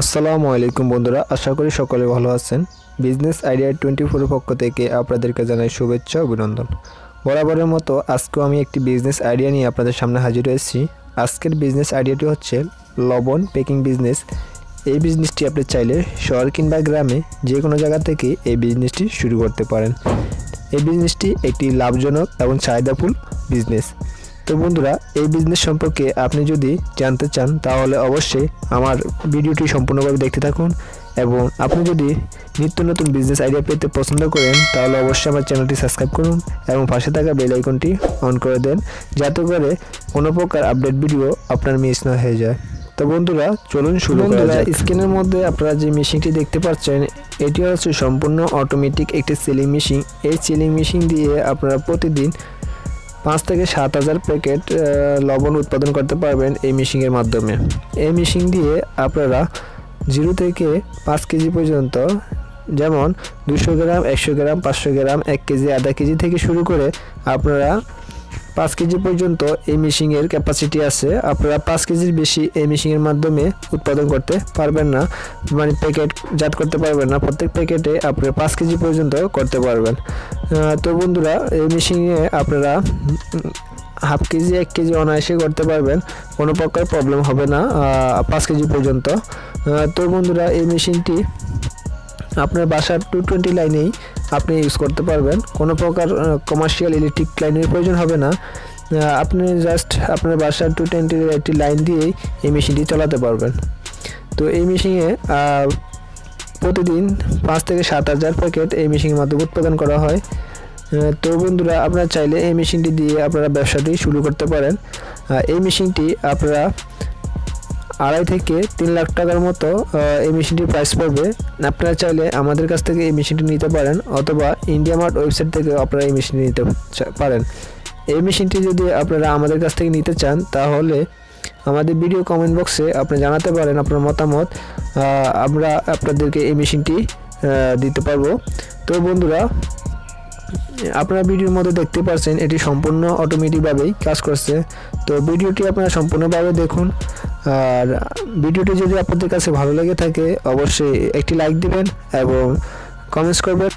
আসসালামু আলাইকুম বন্ধুরা, আশা করি সকলে ভালো আছেন। বিজনেস আইডিয়া 24 এর পক্ষ থেকে আপনাদেরকে জানাই শুভেচ্ছা ও অভিনন্দন। বরাবরের মতো আজকেও আমি একটি বিজনেস আইডিয়া নিয়ে আপনাদের সামনে হাজির হয়েছি। আজকের বিজনেস আইডিয়াটি হচ্ছে লবণ প্যাকিং বিজনেস। এই বিজনেসটি আপনি চাইলে শহর কিংবা গ্রামে যে কোনো জায়গা থেকে এই বিজনেসটি শুরু করতে পারেন। এই বিজনেসটি একটি লাভজনক এবং চাহিদাফুল বিজনেস। তো বন্ধুরা, এই বিজনেস সম্পর্কে আপনি যদি জানতে চান তাহলে অবশ্যই আমার ভিডিওটি সম্পূর্ণভাবে দেখতে থাকুন, এবং আপনি যদি নিত্য নতুন বিজনেস আইডিয়া পেতে পছন্দ করেন তাহলে অবশ্যই আমার চ্যানেলটি সাবস্ক্রাইব করুন এবং পাশে থাকা বেল আইকনটি অন করে দেন, যাতে করে কোনো প্রকার আপডেট ভিডিও আপনার মিস না হয়ে যায়। তো বন্ধুরা, চলুন শুরু করা যাক। স্ক্রিনের মধ্যে আপনারা যে মেশিনটি দেখতে পাচ্ছেন, এটি হচ্ছে সম্পূর্ণ অটোমেটিক একটি সিলিং মেশিন। এই সিলিং মেশিন দিয়ে আপনারা প্রতিদিন 5 থেকে 7,000 প্যাকেট লবণ উৎপাদন করতে পারবেন এই মেশিনের মাধ্যমে। এই মেশিন দিয়ে আপনারা 0 থেকে 5 কেজি পর্যন্ত, যেমন 200 গ্রাম, 100 গ্রাম, 500 গ্রাম, 1 কেজি, আধা কেজি থেকে শুরু করে আপনারা 5 কেজি পর্যন্ত এই মেশিনের ক্যাপাসিটি আছে। আপনারা 5 কেজির বেশি এই মেশিনের মাধ্যমে উৎপাদন করতে পারবেন না, মানে প্যাকেট জাত করতে পারবেন না। প্রত্যেক প্যাকেটে আপনারা 5 কেজি পর্যন্ত করতে পারবেন। তো বন্ধুরা, এই মেশিনে আপনারা হাফ কেজি, 1 কেজি অনায়াসে করতে পারবেন, কোনো প্রকার প্রবলেম হবে না 5 কেজি পর্যন্ত। তো বন্ধুরা, এই মেশিনটি আপনার বাসার 220 লাইনেই আপনি ইউজ করতে পারবেন, কোনো প্রকার কমার্শিয়াল ইলেকট্রিক লাইনের প্রয়োজন হবে না। আপনি জাস্ট আপনার বাসার 220 একটি লাইন দিয়েই এই মেশিনটি চালাতে পারবেন। তো এই মেশিনে প্রতিদিন 5 থেকে 7,000 প্যাকেট এই মেশিনের মাধ্যমে উৎপাদন করা হয়। তো বন্ধুরা, আপনারা চাইলে এই মেশিনটি দিয়ে আপনারা ব্যবসাটি শুরু করতে পারেন। এই মেশিনটি আপনারা 2.5 থেকে 3 লাখ টাকার মতো এই মেশিনটির প্রাইস পড়বে। আপনারা চাইলে আমাদের কাছ থেকে এই মেশিনটি নিতে পারেন, অথবা ইন্ডিয়া মার্ট ওয়েবসাইট থেকে আপনারা এই মেশিনটি নিতে পারেন। এই মেশিনটি যদি আপনারা আমাদের কাছ থেকে নিতে চান তাহলে আমাদের ভিডিও কমেন্ট বক্সে আপনি জানাতে পারেন আপনার মতামত, আমরা আপনাদেরকে এই মেশিনটি দিতে পারবো। তো বন্ধুরা, আপনারা ভিডিওর মধ্যে দেখতে পাচ্ছেন এটি সম্পূর্ণ অটোমেটিকভাবেই কাজ করছে। তো ভিডিওটি আপনারা সম্পূর্ণভাবে দেখুন, আর ভিডিওটি যদি আপনাদের কাছে ভালো লেগে থাকে অবশ্যই একটি লাইক দিবেন এবং কমেন্টস করবেন।